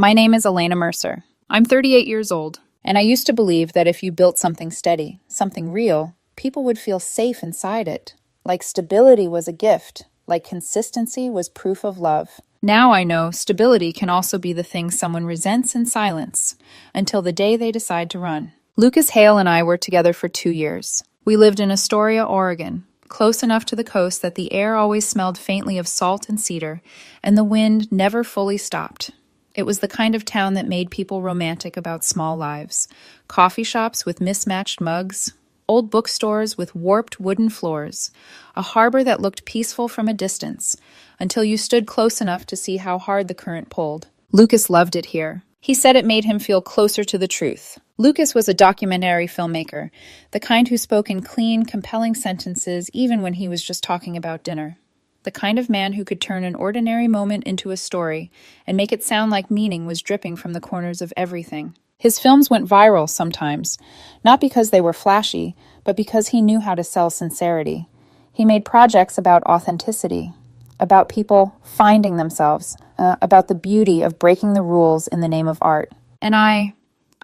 My name is Elena Mercer. I'm 38 years old, and I used to believe that if you built something steady, something real, people would feel safe inside it. Like stability was a gift, like consistency was proof of love. Now I know stability can also be the thing someone resents in silence, until the day they decide to run. Lucas Hale and I were together for 2 years. We lived in Astoria, Oregon, close enough to the coast that the air always smelled faintly of salt and cedar, and the wind never fully stopped. It was the kind of town that made people romantic about small lives. Coffee shops with mismatched mugs, old bookstores with warped wooden floors, a harbor that looked peaceful from a distance, until you stood close enough to see how hard the current pulled. Lucas loved it here. He said it made him feel closer to the truth. Lucas was a documentary filmmaker, the kind who spoke in clean, compelling sentences even when he was just talking about dinner. The kind of man who could turn an ordinary moment into a story and make it sound like meaning was dripping from the corners of everything. His films went viral sometimes, not because they were flashy, but because he knew how to sell sincerity. He made projects about authenticity, about people finding themselves, about the beauty of breaking the rules in the name of art. And I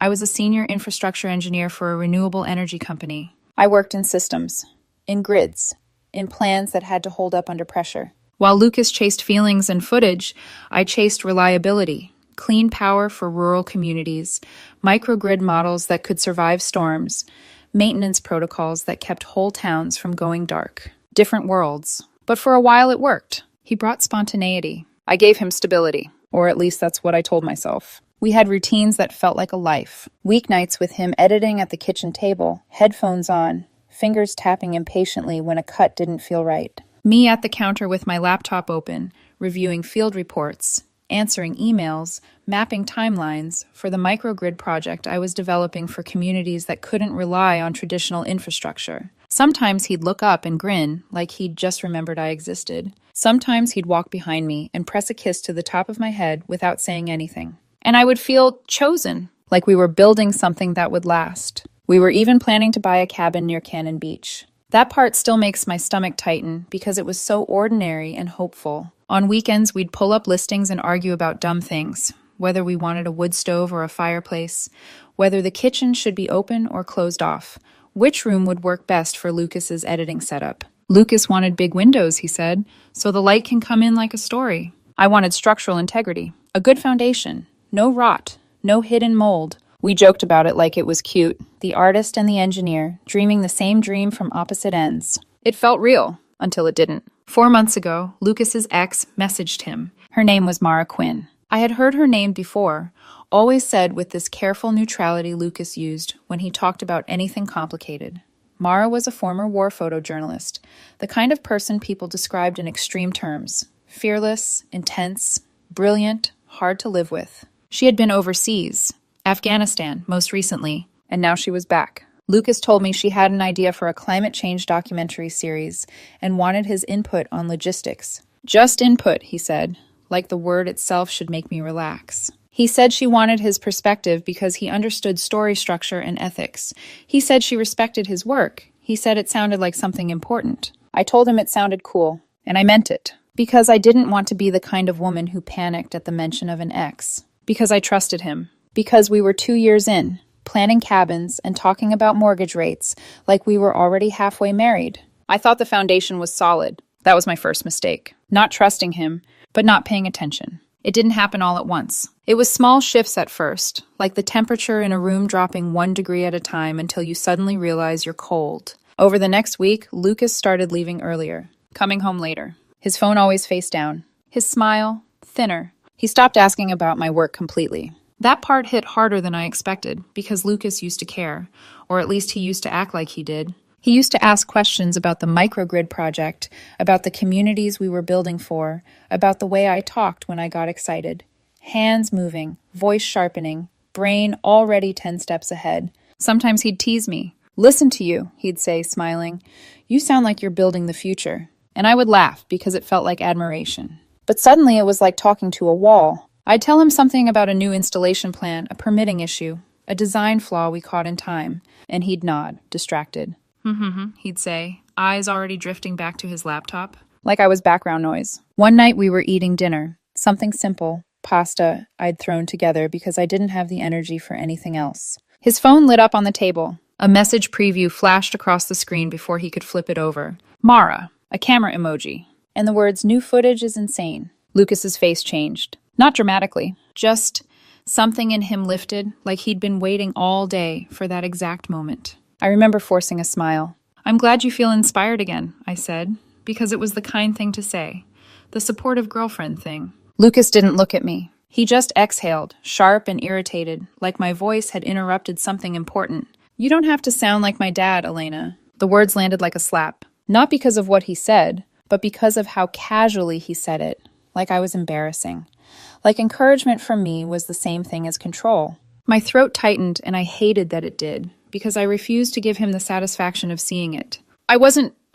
was a senior infrastructure engineer for a renewable energy company. I worked in systems, in grids, in plans that had to hold up under pressure. While Lucas chased feelings and footage, I chased reliability, clean power for rural communities, microgrid models that could survive storms, maintenance protocols that kept whole towns from going dark. Different worlds. But for a while it worked. He brought spontaneity. I gave him stability, or at least that's what I told myself. We had routines that felt like a life. Weeknights with him editing at the kitchen table, headphones on, fingers tapping impatiently when a cut didn't feel right. Me at the counter with my laptop open, reviewing field reports, answering emails, mapping timelines for the microgrid project I was developing for communities that couldn't rely on traditional infrastructure. Sometimes he'd look up and grin like he'd just remembered I existed. Sometimes he'd walk behind me and press a kiss to the top of my head without saying anything. And I would feel chosen, like we were building something that would last. We were even planning to buy a cabin near Cannon Beach. That part still makes my stomach tighten because it was so ordinary and hopeful. On weekends, we'd pull up listings and argue about dumb things, whether we wanted a wood stove or a fireplace, whether the kitchen should be open or closed off, which room would work best for Lucas's editing setup. Lucas wanted big windows, he said, so the light can come in like a story. I wanted structural integrity, a good foundation, no rot, no hidden mold. We joked about it like it was cute, the artist and the engineer, dreaming the same dream from opposite ends. It felt real, until it didn't. 4 months ago, Lucas's ex messaged him. Her name was Mara Quinn. I had heard her name before, always said with this careful neutrality Lucas used when he talked about anything complicated. Mara was a former war photojournalist, the kind of person people described in extreme terms. Fearless, intense, brilliant, hard to live with. She had been overseas, Afghanistan most recently, and now she was back. Lucas told me she had an idea for a climate change documentary series and wanted his input on logistics. Just input, he said, like the word itself should make me relax. He said she wanted his perspective because he understood story structure and ethics. He said she respected his work. He said it sounded like something important. I told him it sounded cool, and I meant it. Because I didn't want to be the kind of woman who panicked at the mention of an ex. Because I trusted him. Because we were 2 years in, planning cabins and talking about mortgage rates like we were already halfway married. I thought the foundation was solid. That was my first mistake. Not trusting him, but not paying attention. It didn't happen all at once. It was small shifts at first, like the temperature in a room dropping 1 degree at a time until you suddenly realize you're cold. Over the next week, Lucas started leaving earlier, coming home later. His phone always face down. His smile, thinner. He stopped asking about my work completely. That part hit harder than I expected, because Lucas used to care, or at least he used to act like he did. He used to ask questions about the microgrid project, about the communities we were building for, about the way I talked when I got excited. Hands moving, voice sharpening, brain already 10 steps ahead. Sometimes he'd tease me. "Listen to you," he'd say, smiling. "You sound like you're building the future." And I would laugh because it felt like admiration. But suddenly it was like talking to a wall. I'd tell him something about a new installation plan, a permitting issue, a design flaw we caught in time, and he'd nod, distracted. He'd say, eyes already drifting back to his laptop. Like I was background noise. One night we were eating dinner, something simple, pasta I'd thrown together because I didn't have the energy for anything else. His phone lit up on the table. A message preview flashed across the screen before he could flip it over. Mara, a camera emoji, and the words, "New footage is insane." Lucas's face changed. Not dramatically, just something in him lifted, like he'd been waiting all day for that exact moment. I remember forcing a smile. "I'm glad you feel inspired again," I said, because it was the kind thing to say. The supportive girlfriend thing. Lucas didn't look at me. He just exhaled, sharp and irritated, like my voice had interrupted something important. "You don't have to sound like my dad, Elena." The words landed like a slap. Not because of what he said, but because of how casually he said it, like I was embarrassing. Like encouragement from me was the same thing as control. My throat tightened, and I hated that it did, because I refused to give him the satisfaction of seeing it. I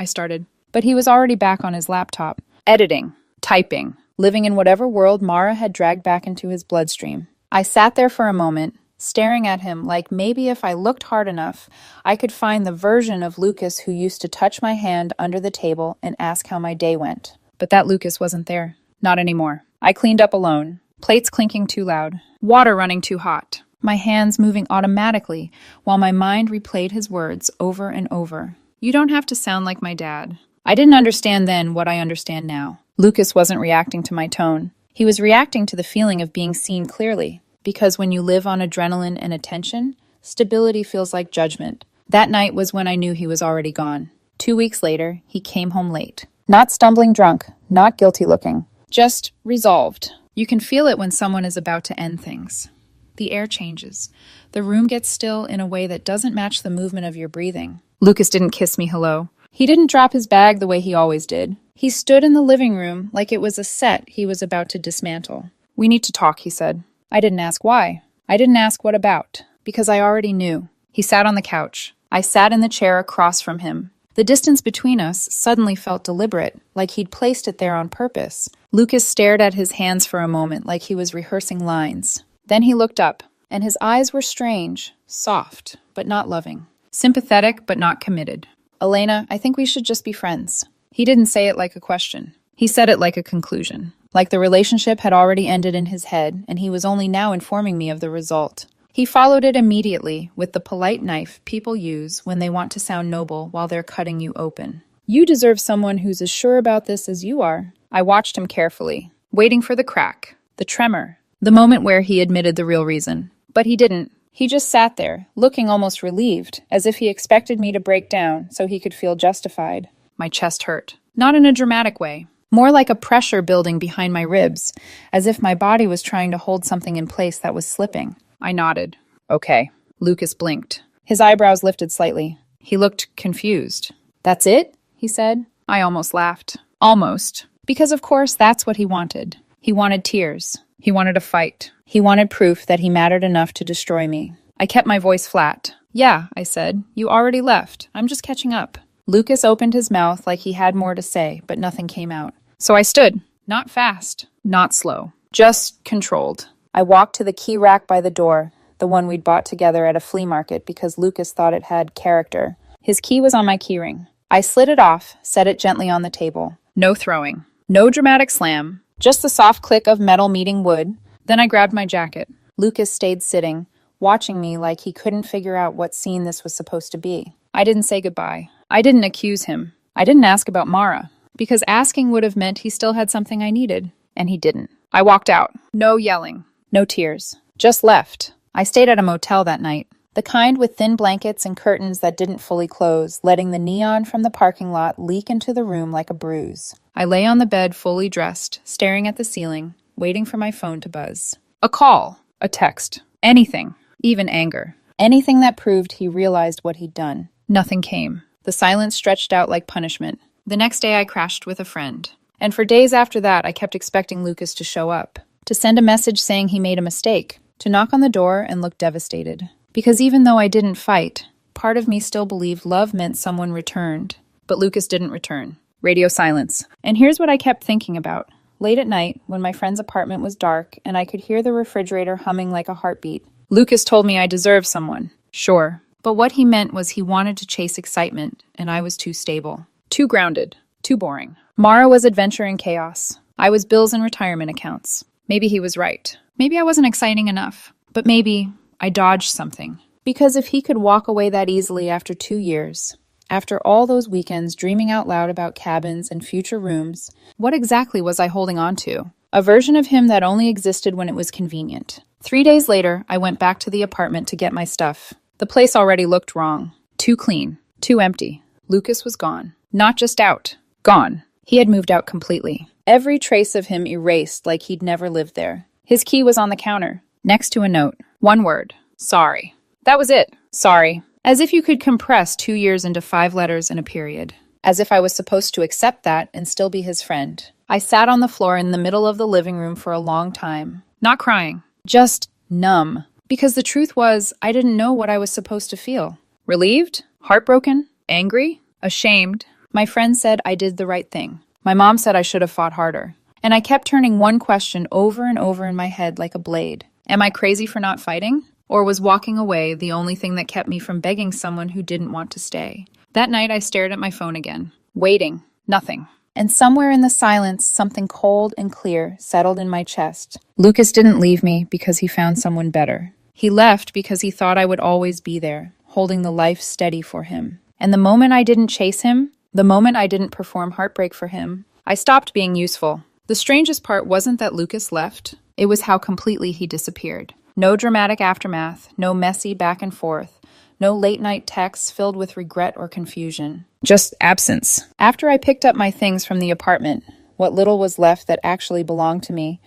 started. But he was already back on his laptop, editing, typing, living in whatever world Mara had dragged back into his bloodstream. I sat there for a moment, staring at him like maybe if I looked hard enough, I could find the version of Lucas who used to touch my hand under the table and ask how my day went. But that Lucas wasn't there. Not anymore. I cleaned up alone. Plates clinking too loud. Water running too hot. My hands moving automatically while my mind replayed his words over and over. "You don't have to sound like my dad." I didn't understand then what I understand now. Lucas wasn't reacting to my tone. He was reacting to the feeling of being seen clearly. Because when you live on adrenaline and attention, stability feels like judgment. That night was when I knew he was already gone. 2 weeks later, he came home late. Not stumbling drunk, not guilty looking. Just resolved. You can feel it when someone is about to end things. The air changes. The room gets still in a way that doesn't match the movement of your breathing. Lucas didn't kiss me hello. He didn't drop his bag the way he always did. He stood in the living room like it was a set he was about to dismantle. "We need to talk," he said. I didn't ask why. I didn't ask what about, because I already knew. He sat on the couch. I sat in the chair across from him. The distance between us suddenly felt deliberate, like he'd placed it there on purpose. Lucas stared at his hands for a moment like he was rehearsing lines. Then he looked up, and his eyes were strange, soft, but not loving. Sympathetic, but not committed. "Elena, I think we should just be friends." He didn't say it like a question. He said it like a conclusion. Like the relationship had already ended in his head, and he was only now informing me of the result. He followed it immediately with the polite knife people use when they want to sound noble while they're cutting you open. "You deserve someone who's as sure about this as you are." I watched him carefully, waiting for the crack, the tremor, the moment where he admitted the real reason. But he didn't. He just sat there, looking almost relieved, as if he expected me to break down so he could feel justified. My chest hurt. Not in a dramatic way. More like a pressure building behind my ribs, as if my body was trying to hold something in place that was slipping. I nodded. "Okay." Lucas blinked. His eyebrows lifted slightly. He looked confused. "That's it?" he said. I almost laughed. Almost. Because of course that's what he wanted. He wanted tears. He wanted a fight. He wanted proof that he mattered enough to destroy me. I kept my voice flat. "Yeah," I said. "You already left. I'm just catching up." Lucas opened his mouth like he had more to say, but nothing came out. So I stood. Not fast. Not slow. Just controlled. I walked to the key rack by the door, the one we'd bought together at a flea market because Lucas thought it had character. His key was on my keyring. I slid it off, set it gently on the table. No throwing. No dramatic slam. Just the soft click of metal meeting wood. Then I grabbed my jacket. Lucas stayed sitting, watching me like he couldn't figure out what scene this was supposed to be. I didn't say goodbye. I didn't accuse him. I didn't ask about Mara, because asking would have meant he still had something I needed, and he didn't. I walked out. No yelling. No tears. Just left. I stayed at a motel that night. The kind with thin blankets and curtains that didn't fully close, letting the neon from the parking lot leak into the room like a bruise. I lay on the bed fully dressed, staring at the ceiling, waiting for my phone to buzz. A call. A text. Anything. Even anger. Anything that proved he realized what he'd done. Nothing came. The silence stretched out like punishment. The next day I crashed with a friend. And for days after that, I kept expecting Lucas to show up, to send a message saying he made a mistake, to knock on the door and look devastated. Because even though I didn't fight, part of me still believed love meant someone returned. But Lucas didn't return. Radio silence. And here's what I kept thinking about. Late at night, when my friend's apartment was dark and I could hear the refrigerator humming like a heartbeat, Lucas told me I deserved someone. Sure. But what he meant was he wanted to chase excitement, and I was too stable. Too grounded. Too boring. Mara was adventure and chaos. I was bills and retirement accounts. Maybe he was right. Maybe I wasn't exciting enough. But maybe I dodged something. Because if he could walk away that easily after 2 years, after all those weekends dreaming out loud about cabins and future rooms, what exactly was I holding on to? A version of him that only existed when it was convenient. 3 days later, I went back to the apartment to get my stuff. The place already looked wrong. Too clean. Too empty. Lucas was gone. Not just out. Gone. He had moved out completely. Every trace of him erased like he'd never lived there. His key was on the counter, next to a note. One word. Sorry. That was it. Sorry. As if you could compress 2 years into 5 letters in a period. As if I was supposed to accept that and still be his friend. I sat on the floor in the middle of the living room for a long time. Not crying. Just numb. Because the truth was, I didn't know what I was supposed to feel. Relieved? Heartbroken? Angry? Ashamed? My friend said I did the right thing. My mom said I should have fought harder. And I kept turning one question over and over in my head like a blade. Am I crazy for not fighting? Or was walking away the only thing that kept me from begging someone who didn't want to stay? That night I stared at my phone again. Waiting. Nothing. And somewhere in the silence, something cold and clear settled in my chest. Lucas didn't leave me because he found someone better. He left because he thought I would always be there, holding the life steady for him. And the moment I didn't chase him, the moment I didn't perform Heartbreak for him, I stopped being useful. The strangest part wasn't that Lucas left. It was how completely he disappeared. No dramatic aftermath, no messy back and forth, no late-night texts filled with regret or confusion. Just absence. After I picked up my things from the apartment, what little was left that actually belonged to me,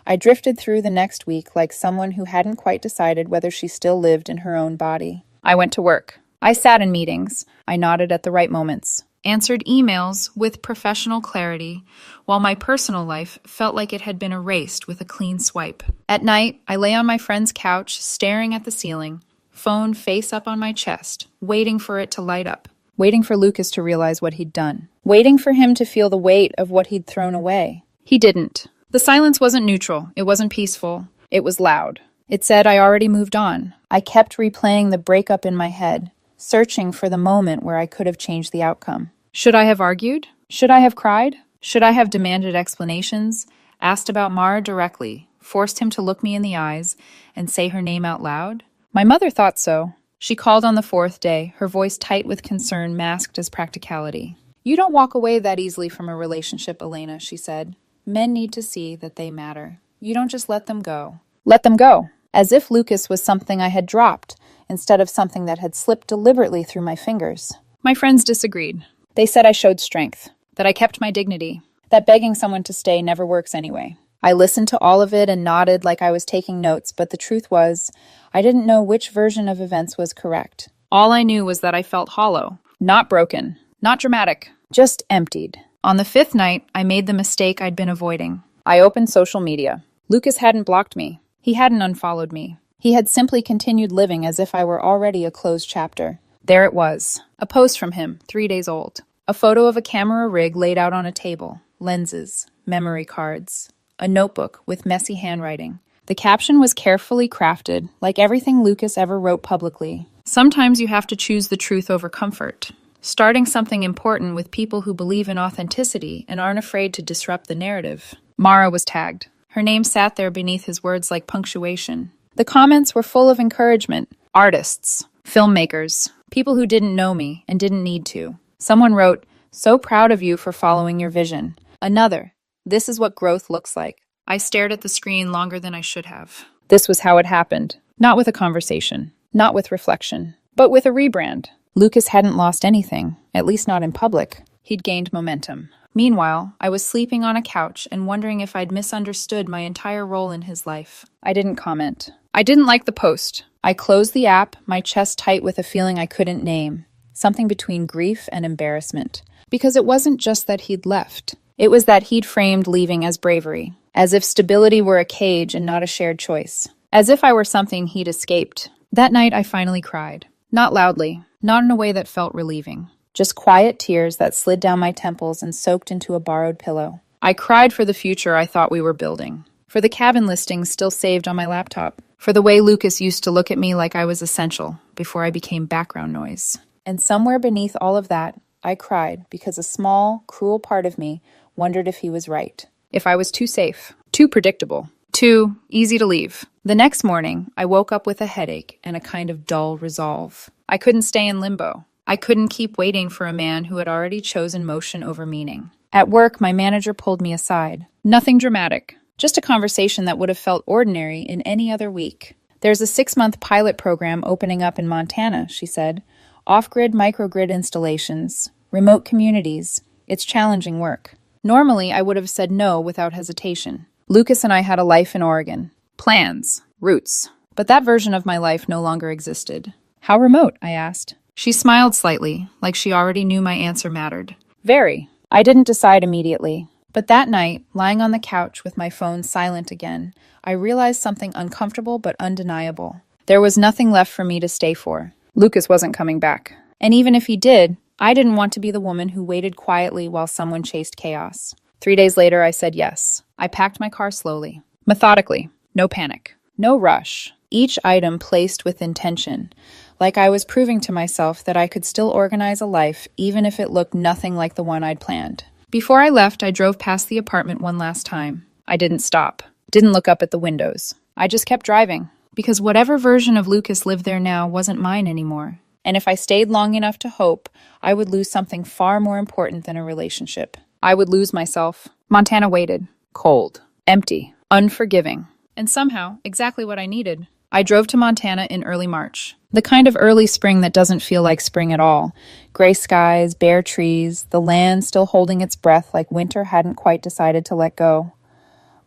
I drifted through the next week like someone who hadn't quite decided whether she still lived in her own body. I went to work. I sat in meetings. I nodded at the right moments. Answered emails with professional clarity, while my personal life felt like it had been erased with a clean swipe. At night, I lay on my friend's couch, staring at the ceiling, phone face up on my chest, waiting for it to light up, waiting for Lucas to realize what he'd done, waiting for him to feel the weight of what he'd thrown away. He didn't. The silence wasn't neutral. It wasn't peaceful. It was loud. It said I already moved on. I kept replaying the breakup in my head, searching for the moment where I could have changed the outcome. Should I have argued? Should I have cried? Should I have demanded explanations, asked about Mara directly, forced him to look me in the eyes and say her name out loud? My mother thought so. She called on the 4th day, her voice tight with concern masked as practicality. You don't walk away that easily from a relationship, Elena, she said. Men need to see that they matter. You don't just let them go. Let them go. As if Lucas was something I had dropped, instead of something that had slipped deliberately through my fingers. My friends disagreed. They said I showed strength, that I kept my dignity, that begging someone to stay never works anyway. I listened to all of it and nodded like I was taking notes, but the truth was, I didn't know which version of events was correct. All I knew was that I felt hollow, not broken, not dramatic, just emptied. On the 5th night, I made the mistake I'd been avoiding. I opened social media. Lucas hadn't blocked me. He hadn't unfollowed me. He had simply continued living as if I were already a closed chapter. There it was, a post from him, 3 days old. A photo of a camera rig laid out on a table, lenses, memory cards, a notebook with messy handwriting. The caption was carefully crafted, like everything Lucas ever wrote publicly. Sometimes you have to choose the truth over comfort. Starting something important with people who believe in authenticity and aren't afraid to disrupt the narrative. Mara was tagged. Her name sat there beneath his words like punctuation. The comments were full of encouragement. Artists, filmmakers, people who didn't know me and didn't need to. Someone wrote, "So proud of you for following your vision." Another, "This is what growth looks like." I stared at the screen longer than I should have. This was how it happened. Not with a conversation, not with reflection, but with a rebrand. Lucas hadn't lost anything, at least not in public. He'd gained momentum. Meanwhile, I was sleeping on a couch and wondering if I'd misunderstood my entire role in his life. I didn't comment. I didn't like the post. I closed the app, my chest tight with a feeling I couldn't name. Something between grief and embarrassment. Because it wasn't just that he'd left. It was that he'd framed leaving as bravery. As if stability were a cage and not a shared choice. As if I were something he'd escaped. That night I finally cried. Not loudly. Not in a way that felt relieving. Just quiet tears that slid down my temples and soaked into a borrowed pillow. I cried for the future I thought we were building. For the cabin listings still saved on my laptop. For the way Lucas used to look at me like I was essential before I became background noise. And somewhere beneath all of that, I cried because a small, cruel part of me wondered if he was right. If I was too safe, too predictable, Too easy to leave. The next morning, I woke up with a headache and a kind of dull resolve. I couldn't stay in limbo. I couldn't keep waiting for a man who had already chosen motion over meaning. At work, my manager pulled me aside. Nothing dramatic, just a conversation that would have felt ordinary in any other week. There's a 6-month pilot program opening up in Montana, she said. Off-grid microgrid installations, remote communities. It's challenging work. Normally, I would have said no without hesitation. Lucas and I had a life in Oregon. Plans, roots. But that version of my life no longer existed. How remote? I asked. She smiled slightly, like she already knew my answer mattered. Very. I didn't decide immediately. But that night, lying on the couch with my phone silent again, I realized something uncomfortable but undeniable. There was nothing left for me to stay for. Lucas wasn't coming back. And even if he did, I didn't want to be the woman who waited quietly while someone chased chaos. 3 days later, I said yes. I packed my car slowly, methodically, no panic, no rush, each item placed with intention, like I was proving to myself that I could still organize a life even if it looked nothing like the one I'd planned. Before I left, I drove past the apartment one last time. I didn't stop, didn't look up at the windows. I just kept driving, because whatever version of Lucas lived there now wasn't mine anymore. And if I stayed long enough to hope, I would lose something far more important than a relationship. I would lose myself. Montana waited. Cold. Empty. Unforgiving. And somehow, exactly what I needed. I drove to Montana in early March. The kind of early spring that doesn't feel like spring at all. Gray skies, bare trees, the land still holding its breath like winter hadn't quite decided to let go.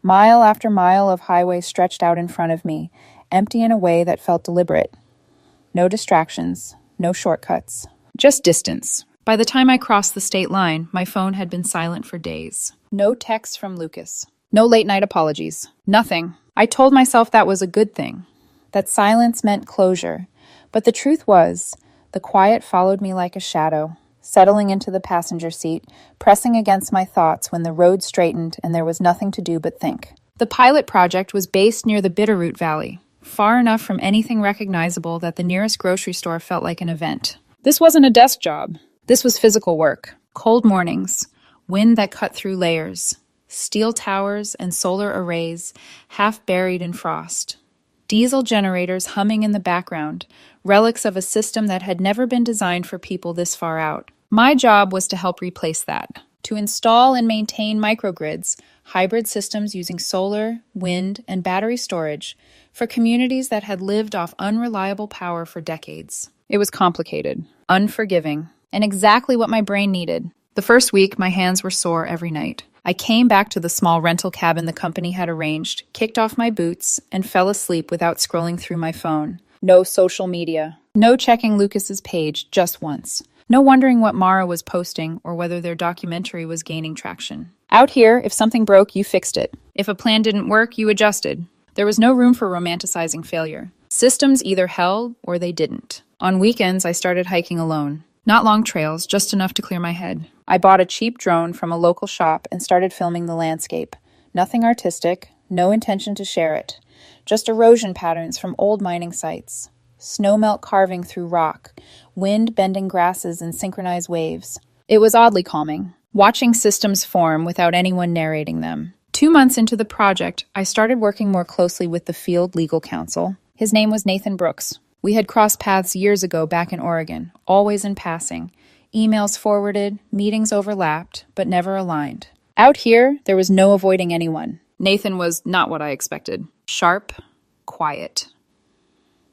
Mile after mile of highway stretched out in front of me, empty in a way that felt deliberate. No distractions. No shortcuts. Just distance. By the time I crossed the state line, my phone had been silent for days. No texts from Lucas. No late-night apologies. Nothing. I told myself that was a good thing. That silence meant closure. But the truth was, the quiet followed me like a shadow, settling into the passenger seat, pressing against my thoughts when the road straightened and there was nothing to do but think. The pilot project was based near the Bitterroot Valley, far enough from anything recognizable that the nearest grocery store felt like an event. This wasn't a desk job. This was physical work. Cold mornings, wind that cut through layers, steel towers and solar arrays half buried in frost. Diesel generators humming in the background, relics of a system that had never been designed for people this far out. My job was to help replace that, to install and maintain microgrids, hybrid systems using solar, wind, and battery storage for communities that had lived off unreliable power for decades. It was complicated, unforgiving, and exactly what my brain needed. The first week, my hands were sore every night. I came back to the small rental cabin the company had arranged, kicked off my boots, and fell asleep without scrolling through my phone. No social media. No checking Lucas's page just once. No wondering what Mara was posting or whether their documentary was gaining traction. Out here, if something broke, you fixed it. If a plan didn't work, you adjusted. There was no room for romanticizing failure. Systems either held or they didn't. On weekends, I started hiking alone. Not long trails, just enough to clear my head. I bought a cheap drone from a local shop and started filming the landscape. Nothing artistic, no intention to share it. Just erosion patterns from old mining sites. Snowmelt carving through rock. Wind bending grasses in synchronized waves. It was oddly calming, watching systems form without anyone narrating them. 2 months into the project, I started working more closely with the field legal counsel. His name was Nathan Brooks. We had crossed paths years ago back in Oregon, always in passing. Emails forwarded, meetings overlapped, but never aligned. Out here, there was no avoiding anyone. Nathan was not what I expected. Sharp, quiet.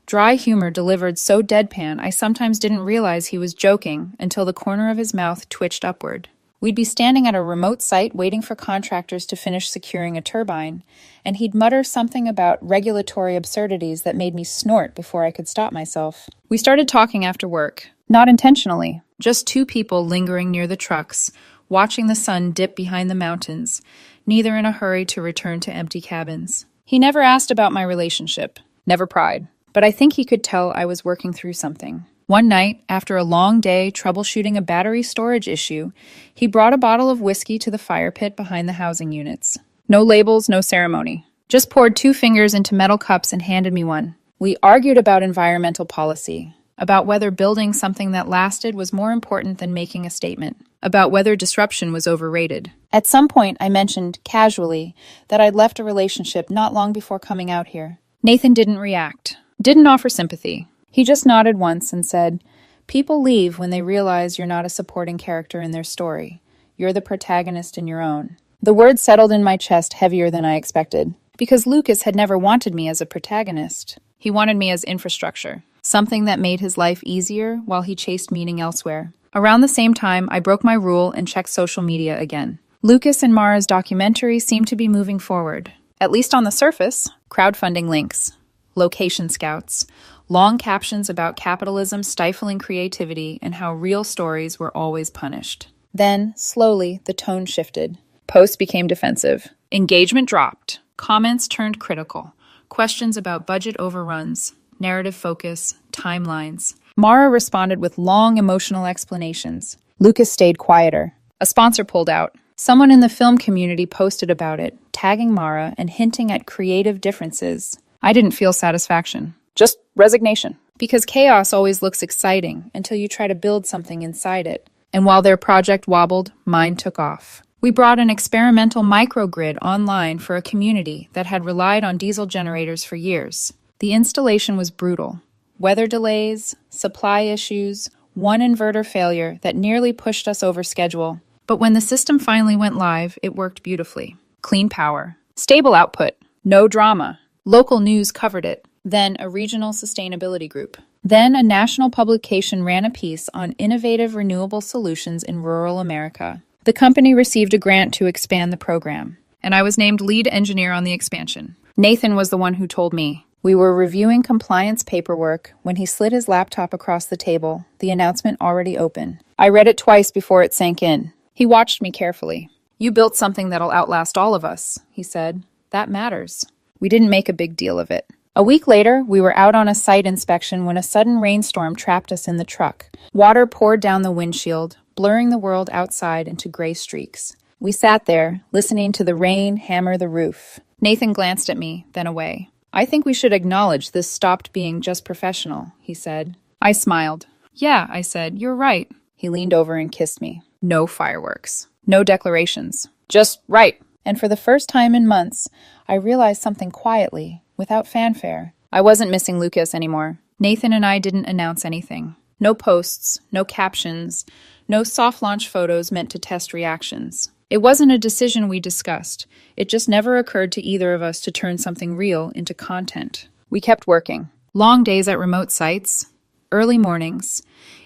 Dry humor delivered so deadpan I sometimes didn't realize he was joking until the corner of his mouth twitched upward. We'd be standing at a remote site waiting for contractors to finish securing a turbine, and he'd mutter something about regulatory absurdities that made me snort before I could stop myself. We started talking after work, not intentionally, just two people lingering near the trucks, watching the sun dip behind the mountains, neither in a hurry to return to empty cabins. He never asked about my relationship, never pried, but I think he could tell I was working through something. One night, after a long day troubleshooting a battery storage issue, he brought a bottle of whiskey to the fire pit behind the housing units. No labels, no ceremony. Just poured 2 fingers into metal cups and handed me one. We argued about environmental policy. about whether building something that lasted was more important than making a statement, about whether disruption was overrated. At some point, I mentioned, casually, that I'd left a relationship not long before coming out here. Nathan didn't react, didn't offer sympathy. He just nodded once and said, "People leave when they realize you're not a supporting character in their story. You're the protagonist in your own." The words settled in my chest heavier than I expected, because Lucas had never wanted me as a protagonist. He wanted me as infrastructure, something that made his life easier while he chased meaning elsewhere. Around the same time, I broke my rule and checked social media again. Lucas and Mara's documentary seemed to be moving forward, at least on the surface. Crowdfunding links, location scouts, long captions about capitalism stifling creativity and how real stories were always punished. Then, slowly, the tone shifted. Posts became defensive. Engagement dropped. Comments turned critical. Questions about budget overruns, narrative focus, timelines. Mara responded with long emotional explanations. Lucas stayed quieter. A sponsor pulled out. Someone in the film community posted about it, tagging Mara and hinting at creative differences. I didn't feel satisfaction, just resignation. Because chaos always looks exciting until you try to build something inside it. And while their project wobbled, mine took off. We brought an experimental microgrid online for a community that had relied on diesel generators for years. The installation was brutal. Weather delays, supply issues, one inverter failure that nearly pushed us over schedule. But when the system finally went live, it worked beautifully. Clean power, stable output, no drama. Local news covered it. Then a regional sustainability group. Then a national publication ran a piece on innovative renewable solutions in rural America. The company received a grant to expand the program, and I was named lead engineer on the expansion. Nathan was the one who told me. We were reviewing compliance paperwork when he slid his laptop across the table, the announcement already open. I read it twice before it sank in. He watched me carefully. "You built something that'll outlast all of us," he said. "That matters." We didn't make a big deal of it. A week later, we were out on a site inspection when a sudden rainstorm trapped us in the truck. Water poured down the windshield, blurring the world outside into gray streaks. We sat there, listening to the rain hammer the roof. Nathan glanced at me, then away. "I think we should acknowledge this stopped being just professional," he said. I smiled. "Yeah," I said, "you're right." He leaned over and kissed me. No fireworks. No declarations. Just right. And for the first time in months, I realized something quietly, without fanfare. I wasn't missing Lucas anymore. Nathan and I didn't announce anything. No posts, no captions, no soft launch photos meant to test reactions. It wasn't a decision we discussed. It just never occurred to either of us to turn something real into content. We kept working. Long days at remote sites, early mornings,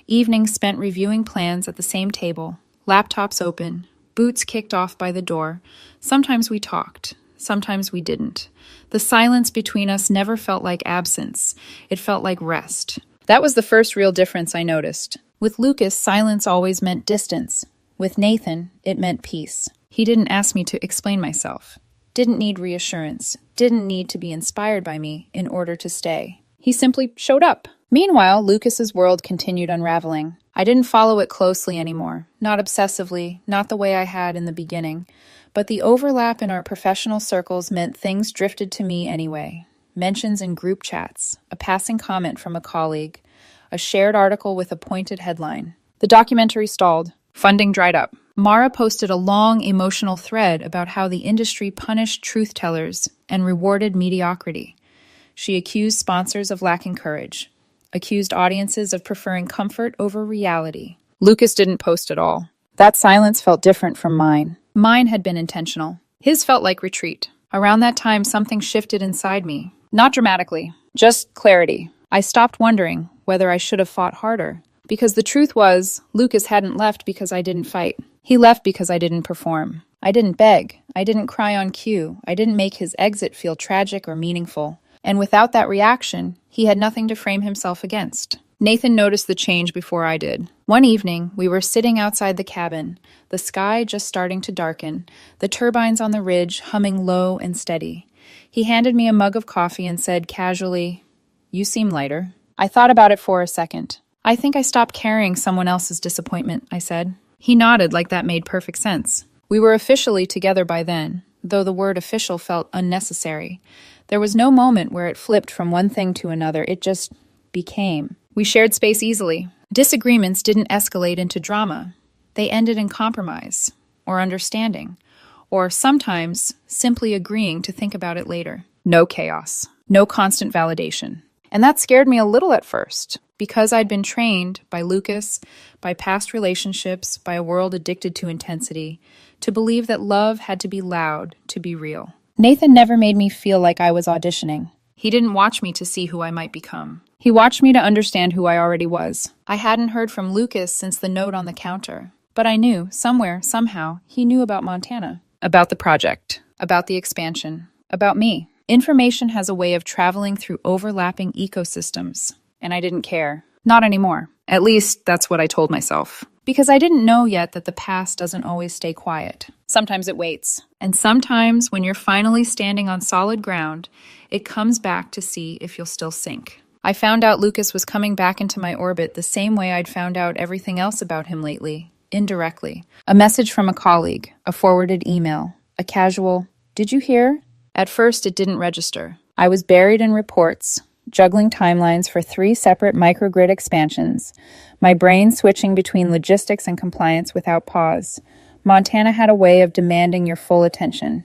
evenings spent reviewing plans at the same table, laptops open, boots kicked off by the door. Sometimes we talked. Sometimes we didn't. The silence between us never felt like absence. It felt like rest. That was the first real difference I noticed. With Lucas, silence always meant distance. With Nathan, it meant peace. He didn't ask me to explain myself. Didn't need reassurance. Didn't need to be inspired by me in order to stay. He simply showed up. Meanwhile, Lucas's world continued unraveling. I didn't follow it closely anymore. Not obsessively, not the way I had in the beginning. But the overlap in our professional circles meant things drifted to me anyway. Mentions in group chats, a passing comment from a colleague, a shared article with a pointed headline. The documentary stalled. Funding dried up. Mara posted a long, emotional thread about how the industry punished truth-tellers and rewarded mediocrity. She accused sponsors of lacking courage, accused audiences of preferring comfort over reality. Lucas didn't post at all. That silence felt different from mine. Mine had been intentional. His felt like retreat. Around that time, something shifted inside me. Not dramatically, just clarity. I stopped wondering whether I should have fought harder. Because the truth was, Lucas hadn't left because I didn't fight. He left because I didn't perform. I didn't beg. I didn't cry on cue. I didn't make his exit feel tragic or meaningful. And without that reaction, he had nothing to frame himself against. Nathan noticed the change before I did. One evening, we were sitting outside the cabin, the sky just starting to darken, the turbines on the ridge humming low and steady. He handed me a mug of coffee and said casually, "You seem lighter." I thought about it for a second. "I think I stopped carrying someone else's disappointment," I said. He nodded like that made perfect sense. We were officially together by then, though the word official felt unnecessary. There was no moment where it flipped from one thing to another. It just became. We shared space easily. Disagreements didn't escalate into drama. They ended in compromise, or understanding, or sometimes simply agreeing to think about it later. No chaos, no constant validation. And that scared me a little at first, because I'd been trained by Lucas, by past relationships, by a world addicted to intensity, to believe that love had to be loud to be real. Nathan never made me feel like I was auditioning. He didn't watch me to see who I might become. He watched me to understand who I already was. I hadn't heard from Lucas since the note on the counter, but I knew, somewhere, somehow, he knew about Montana, about the project, about the expansion, about me. Information has a way of traveling through overlapping ecosystems, and I didn't care. Not anymore. At least, that's what I told myself. Because I didn't know yet that the past doesn't always stay quiet. Sometimes it waits. And sometimes, when you're finally standing on solid ground, it comes back to see if you'll still sink. I found out Lucas was coming back into my orbit the same way I'd found out everything else about him lately, indirectly. A message from a colleague, a forwarded email, a casual, "Did you hear?" At first, it didn't register. I was buried in reports, juggling timelines for 3 separate microgrid expansions, my brain switching between logistics and compliance without pause. Montana had a way of demanding your full attention.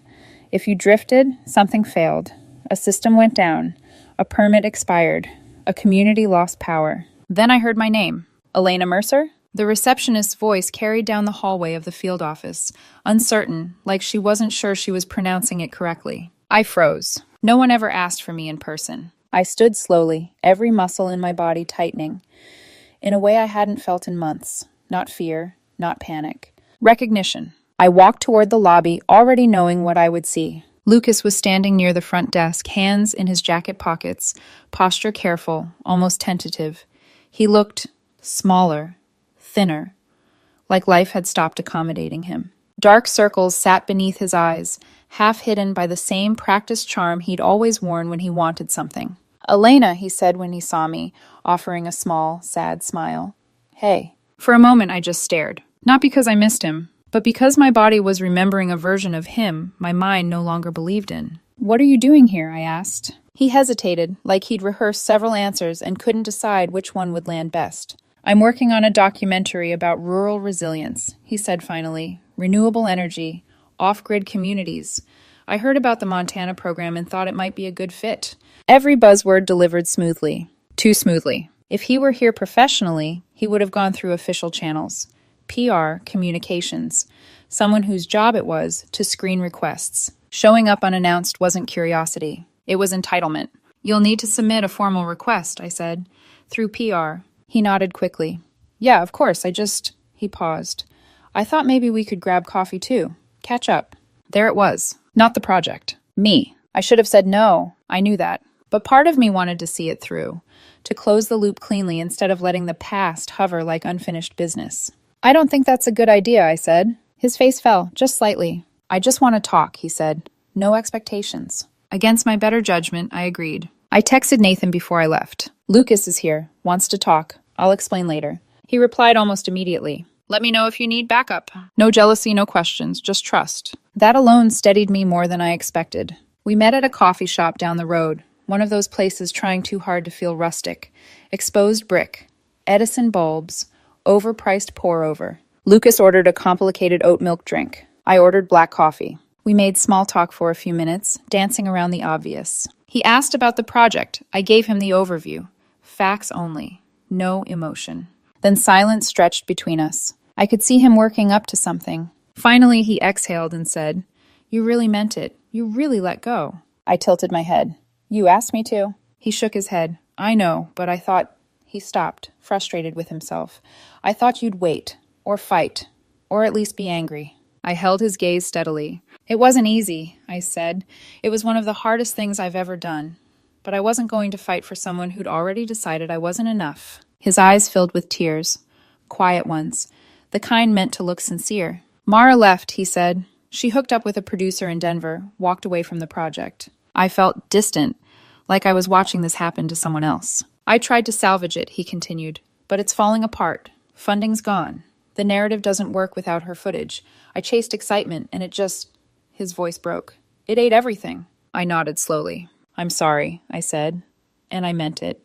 If you drifted, something failed. A system went down. A permit expired. A community lost power. Then I heard my name. Elena Mercer? The receptionist's voice carried down the hallway of the field office, uncertain, like she wasn't sure she was pronouncing it correctly. I froze. No one ever asked for me in person. I stood slowly, every muscle in my body tightening, in a way I hadn't felt in months. Not fear, not panic. Recognition. I walked toward the lobby, already knowing what I would see. Lucas was standing near the front desk, hands in his jacket pockets, posture careful, almost tentative. He looked smaller, thinner, like life had stopped accommodating him. Dark circles sat beneath his eyes, half hidden by the same practiced charm he'd always worn when he wanted something. "Elena," he said when he saw me, offering a small, sad smile. "Hey." For a moment I just stared. Not because I missed him, but because my body was remembering a version of him my mind no longer believed in. "What are you doing here?" I asked. He hesitated, like he'd rehearsed several answers and couldn't decide which one would land best. "I'm working on a documentary about rural resilience," he said finally. "Renewable energy, off-grid communities. I heard about the Montana program and thought it might be a good fit." Every buzzword delivered smoothly. Too smoothly. If he were here professionally, he would have gone through official channels. PR, communications. Someone whose job it was to screen requests. Showing up unannounced wasn't curiosity. It was entitlement. "You'll need to submit a formal request," I said. "Through PR." He nodded quickly. "Yeah, of course, He paused. "I thought maybe we could grab coffee too. Catch up." There it was. Not the project. Me. I should have said no. I knew that. But part of me wanted to see it through. To close the loop cleanly instead of letting the past hover like unfinished business. "I don't think that's a good idea," I said. His face fell, just slightly. "I just want to talk," he said. "No expectations." Against my better judgment, I agreed. I texted Nathan before I left. "Lucas is here. Wants to talk. I'll explain later." He replied almost immediately. "Let me know if you need backup." No jealousy, no questions, just trust. That alone steadied me more than I expected. We met at a coffee shop down the road, one of those places trying too hard to feel rustic. Exposed brick, Edison bulbs, overpriced pour-over. Lucas ordered a complicated oat milk drink. I ordered black coffee. We made small talk for a few minutes, dancing around the obvious. He asked about the project. I gave him the overview. Facts only. No emotion. Then silence stretched between us. I could see him working up to something. Finally, he exhaled and said, "You really meant it. You really let go." I tilted my head. "You asked me to." He shook his head. "I know, but I thought—" He stopped, frustrated with himself. "I thought you'd wait, or fight, or at least be angry." I held his gaze steadily. "It wasn't easy," I said. "It was one of the hardest things I've ever done. But I wasn't going to fight for someone who'd already decided I wasn't enough." His eyes filled with tears. Quiet ones. The kind meant to look sincere. "Mara left," he said. "She hooked up with a producer in Denver, walked away from the project." I felt distant, like I was watching this happen to someone else. "I tried to salvage it," he continued, "but it's falling apart. Funding's gone. The narrative doesn't work without her footage. I chased excitement, and it just—" His voice broke. "It ate everything." I nodded slowly. "I'm sorry," I said, and I meant it.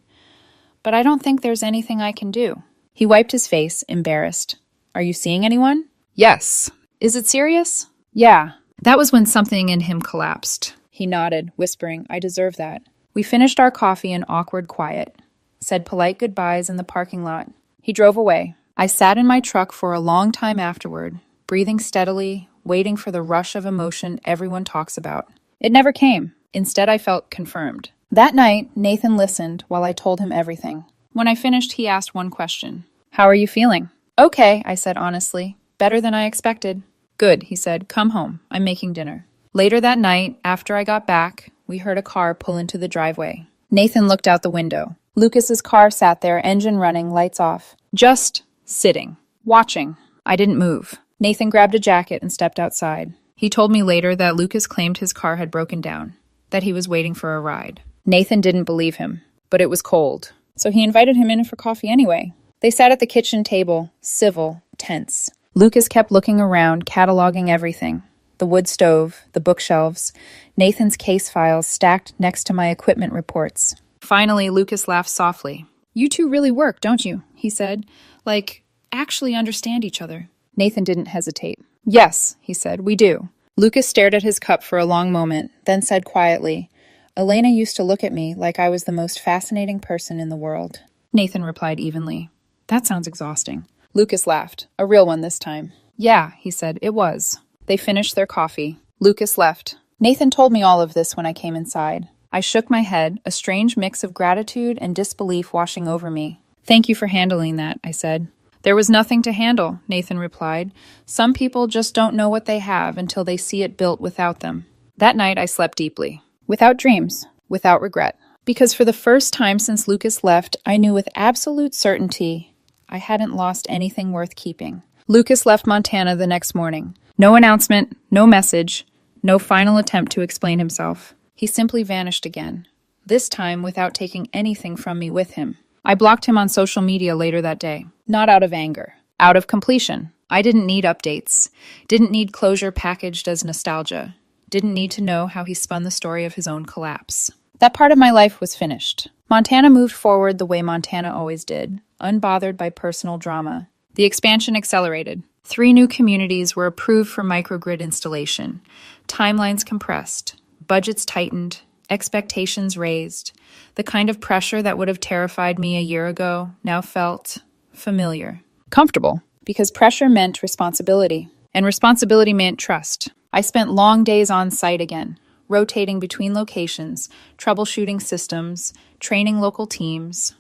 but I don't think there's anything I can do." He wiped his face, embarrassed. "Are you seeing anyone?" "Yes." "Is it serious?" "Yeah." That was when something in him collapsed. He nodded, whispering, "I deserve that." We finished our coffee in awkward quiet, said polite goodbyes in the parking lot. He drove away. I sat in my truck for a long time afterward, breathing steadily, waiting for the rush of emotion everyone talks about. It never came. Instead, I felt confirmed. That night, Nathan listened while I told him everything. When I finished, he asked one question. "How are you feeling?" "Okay," I said honestly. "Better than I expected." "Good," he said. "Come home. I'm making dinner." Later that night, after I got back, we heard a car pull into the driveway. Nathan looked out the window. Lucas's car sat there, engine running, lights off. Just sitting. Watching. I didn't move. Nathan grabbed a jacket and stepped outside. He told me later that Lucas claimed his car had broken down, that he was waiting for a ride. Nathan didn't believe him, but it was cold. So he invited him in for coffee anyway. They sat at the kitchen table, civil, tense. Lucas kept looking around, cataloging everything. The wood stove, the bookshelves, Nathan's case files stacked next to my equipment reports. Finally, Lucas laughed softly. "You two really work, don't you?" he said. "Like, actually understand each other." Nathan didn't hesitate. "Yes," he said, "we do." Lucas stared at his cup for a long moment, then said quietly, "Elena used to look at me like I was the most fascinating person in the world." Nathan replied evenly, "That sounds exhausting." Lucas laughed, a real one this time. "Yeah," he said, "it was." They finished their coffee. Lucas left. Nathan told me all of this when I came inside. I shook my head, a strange mix of gratitude and disbelief washing over me. "Thank you for handling that," I said. "There was nothing to handle," Nathan replied. "Some people just don't know what they have until they see it built without them." That night I slept deeply. Without dreams. Without regret. Because for the first time since Lucas left, I knew with absolute certainty I hadn't lost anything worth keeping. Lucas left Montana the next morning. No announcement, no message, no final attempt to explain himself. He simply vanished again, this time without taking anything from me with him. I blocked him on social media later that day, not out of anger, out of completion. I didn't need updates, didn't need closure packaged as nostalgia, didn't need to know how he spun the story of his own collapse. That part of my life was finished. Montana moved forward the way Montana always did, unbothered by personal drama. The expansion accelerated. 3 new communities were approved for microgrid installation. Timelines compressed. Budgets tightened. Expectations raised. The kind of pressure that would have terrified me a year ago now felt familiar. Comfortable. Because pressure meant responsibility. And responsibility meant trust. I spent long days on site again, rotating between locations, troubleshooting systems, training local teams.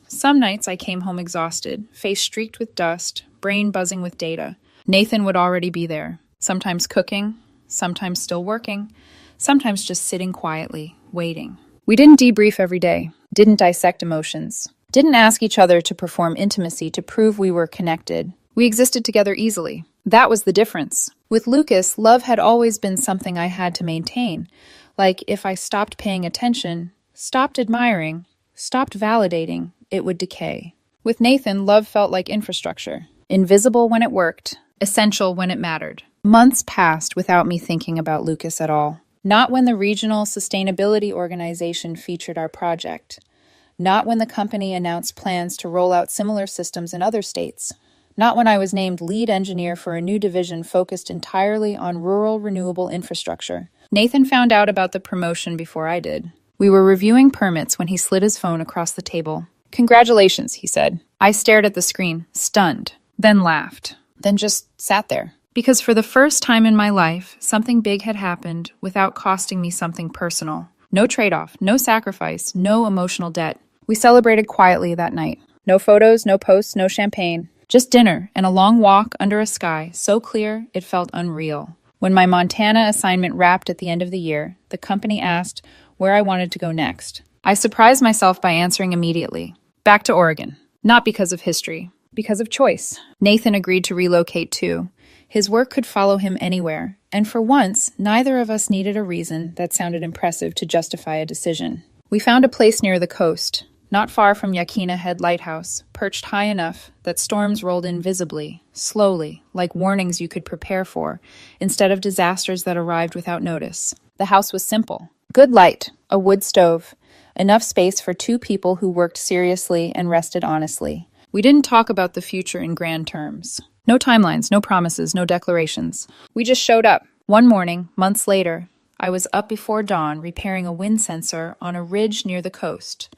Some nights I came home exhausted, face streaked with dust, brain buzzing with data. Nathan would already be there, sometimes cooking, sometimes still working, sometimes just sitting quietly, waiting. We didn't debrief every day, didn't dissect emotions, didn't ask each other to perform intimacy to prove we were connected. We existed together easily. That was the difference. With Lucas, love had always been something I had to maintain. Like if I stopped paying attention, stopped admiring, stopped validating, it would decay. With Nathan, love felt like infrastructure. Invisible when it worked, essential when it mattered. Months passed without me thinking about Lucas at all. Not when the regional sustainability organization featured our project. Not when the company announced plans to roll out similar systems in other states. Not when I was named lead engineer for a new division focused entirely on rural renewable infrastructure. Nathan found out about the promotion before I did. We were reviewing permits when he slid his phone across the table. "Congratulations," he said. I stared at the screen, stunned, then laughed, then just sat there. Because for the first time in my life, something big had happened without costing me something personal. No trade-off, no sacrifice, no emotional debt. We celebrated quietly that night. No photos, no posts, no champagne. Just dinner and a long walk under a sky so clear it felt unreal. When my Montana assignment wrapped at the end of the year, the company asked where I wanted to go next. I surprised myself by answering immediately. Back to Oregon. Not because of history, because of choice. Nathan agreed to relocate too. His work could follow him anywhere, and for once, neither of us needed a reason that sounded impressive to justify a decision. We found a place near the coast, not far from Yaquina Head Lighthouse, perched high enough that storms rolled in visibly, slowly, like warnings you could prepare for, instead of disasters that arrived without notice. The house was simple. Good light, a wood stove, Enough space for two people who worked seriously and rested honestly. We didn't talk about the future in grand terms. No timelines, no promises, no declarations. We just showed up. One morning, months later, I was up before dawn repairing a wind sensor on a ridge near the coast.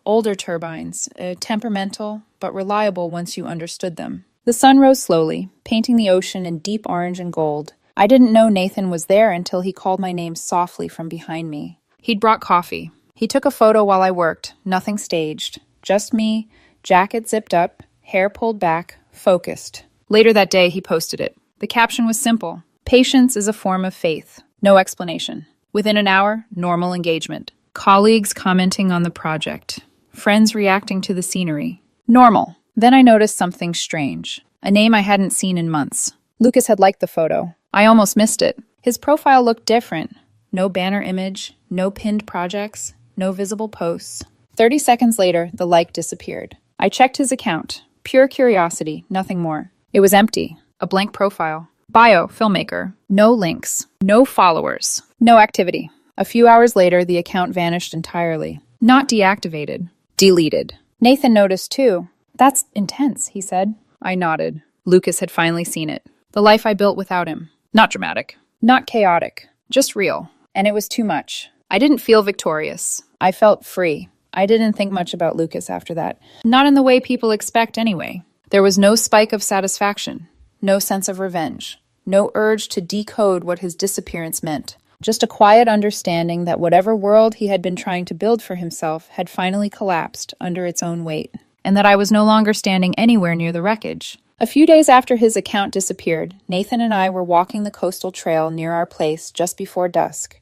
Older turbines, temperamental but reliable once you understood them. The sun rose slowly, painting the ocean in deep orange and gold. I didn't know Nathan was there until he called my name softly from behind me. He'd brought coffee. He took a photo while I worked, nothing staged. Just me, jacket zipped up, hair pulled back, focused. Later that day, he posted it. The caption was simple. Patience is a form of faith. No explanation. Within an hour, normal engagement. Colleagues commenting on the project. Friends reacting to the scenery. Normal. Then I noticed something strange. A name I hadn't seen in months. Lucas had liked the photo. I almost missed it. His profile looked different. No banner image, no pinned projects, no visible posts. 30 seconds later, the like disappeared. I checked his account. Pure curiosity, nothing more. It was empty. A blank profile. Bio, filmmaker. No links. No followers. No activity. A few hours later, the account vanished entirely. Not deactivated. Deleted. Nathan noticed too. That's intense, he said. I nodded. Lucas had finally seen it. The life I built without him. Not dramatic. Not chaotic. Just real. And it was too much. I didn't feel victorious. I felt free. I didn't think much about Lucas after that. Not in the way people expect anyway. There was no spike of satisfaction. No sense of revenge. No urge to decode what his disappearance meant. Just a quiet understanding that whatever world he had been trying to build for himself had finally collapsed under its own weight. And that I was no longer standing anywhere near the wreckage. A few days after his account disappeared, Nathan and I were walking the coastal trail near our place just before dusk.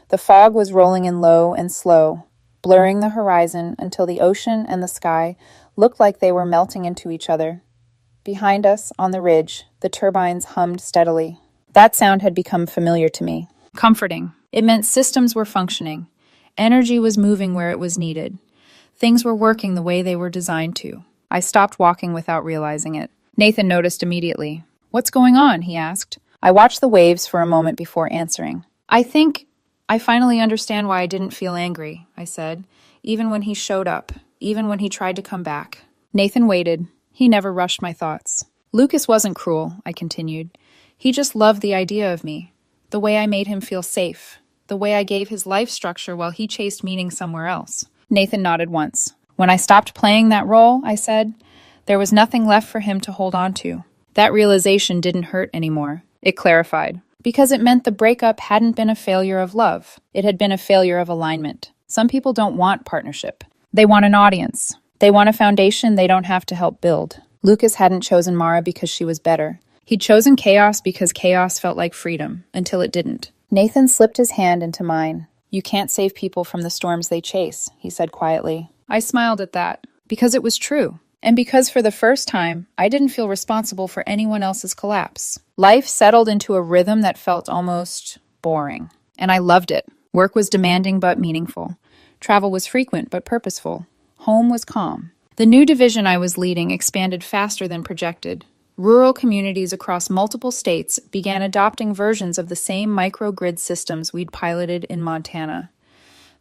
The fog was rolling in low and slow, blurring the horizon until the ocean and the sky looked like they were melting into each other. Behind us, on the ridge, the turbines hummed steadily. That sound had become familiar to me. Comforting. It meant systems were functioning. Energy was moving where it was needed. Things were working the way they were designed to. I stopped walking without realizing it. Nathan noticed immediately. "What's going on?" he asked. I watched the waves for a moment before answering. "I think I finally understand why I didn't feel angry," I said, even when he showed up, even when he tried to come back. Nathan waited. He never rushed my thoughts. "Lucas wasn't cruel," I continued. "He just loved the idea of me, the way I made him feel safe, the way I gave his life structure while he chased meaning somewhere else." Nathan nodded once. "When I stopped playing that role," I said, "there was nothing left for him to hold on to." That realization didn't hurt anymore. It clarified. Because it meant the breakup hadn't been a failure of love. It had been a failure of alignment. Some people don't want partnership. They want an audience. They want a foundation they don't have to help build. Lucas hadn't chosen Mara because she was better. He'd chosen chaos because chaos felt like freedom, until it didn't. Nathan slipped his hand into mine. "You can't save people from the storms they chase," he said quietly. I smiled at that, because it was true. And because for the first time, I didn't feel responsible for anyone else's collapse. Life settled into a rhythm that felt almost boring. And I loved it. Work was demanding but meaningful. Travel was frequent but purposeful. Home was calm. The new division I was leading expanded faster than projected. Rural communities across multiple states began adopting versions of the same microgrid systems we'd piloted in Montana.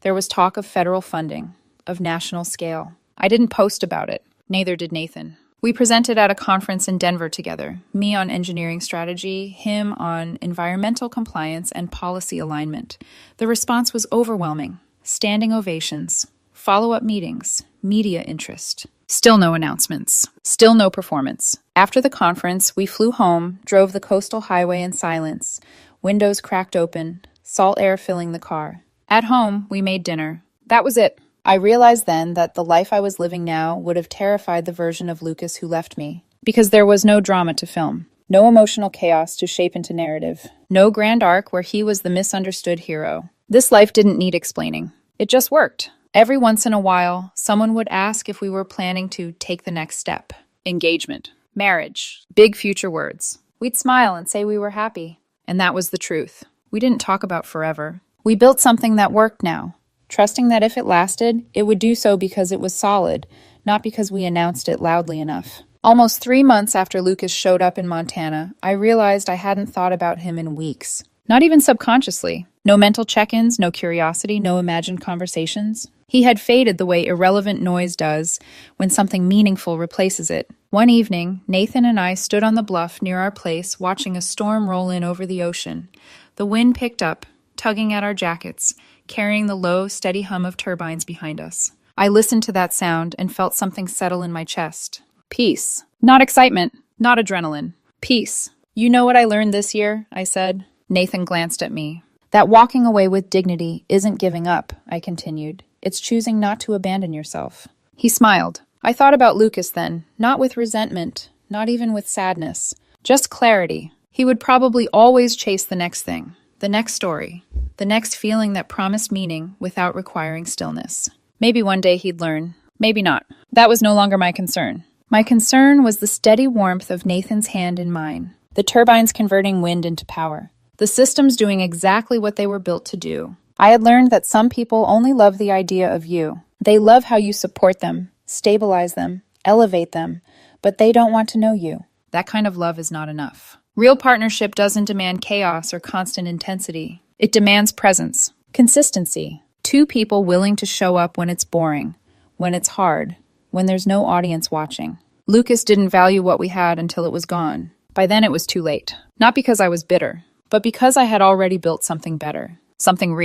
There was talk of federal funding, of national scale. I didn't post about it. Neither did Nathan. We presented at a conference in Denver together, me on engineering strategy, him on environmental compliance and policy alignment. The response was overwhelming. Standing ovations, follow-up meetings, media interest. Still no announcements. Still no performance. After the conference, we flew home, drove the coastal highway in silence, windows cracked open, salt air filling the car. At home, we made dinner. That was it. I realized then that the life I was living now would have terrified the version of Lucas who left me, because there was no drama to film, no emotional chaos to shape into narrative, no grand arc where he was the misunderstood hero. This life didn't need explaining. It just worked. Every once in a while, someone would ask if we were planning to take the next step. Engagement, marriage, big future words. We'd smile and say we were happy. And that was the truth. We didn't talk about forever. We built something that worked now. Trusting that if it lasted, it would do so because it was solid, not because we announced it loudly enough. Almost 3 months after Lucas showed up in Montana, I realized I hadn't thought about him in weeks. Not even subconsciously. No mental check-ins, no curiosity, no imagined conversations. He had faded the way irrelevant noise does when something meaningful replaces it. One evening, Nathan and I stood on the bluff near our place watching a storm roll in over the ocean. The wind picked up, tugging at our jackets, carrying the low, steady hum of turbines behind us. I listened to that sound and felt something settle in my chest. Peace. Not excitement, not adrenaline. Peace. You know what I learned this year? I said. Nathan glanced at me. That walking away with dignity isn't giving up, I continued. It's choosing not to abandon yourself. He smiled. I thought about Lucas then, not with resentment, not even with sadness, just clarity. He would probably always chase the next thing, the next story, the next feeling that promised meaning without requiring stillness. Maybe one day he'd learn, maybe not. That was no longer my concern. My concern was the steady warmth of Nathan's hand in mine, the turbines converting wind into power, the systems doing exactly what they were built to do. I had learned that some people only love the idea of you. They love how you support them, stabilize them, elevate them, but they don't want to know you. That kind of love is not enough. Real partnership doesn't demand chaos or constant intensity. It demands presence, consistency. Two people willing to show up when it's boring, when it's hard, when there's no audience watching. Lucas didn't value what we had until it was gone. By then it was too late. Not because I was bitter, but because I had already built something better, something real.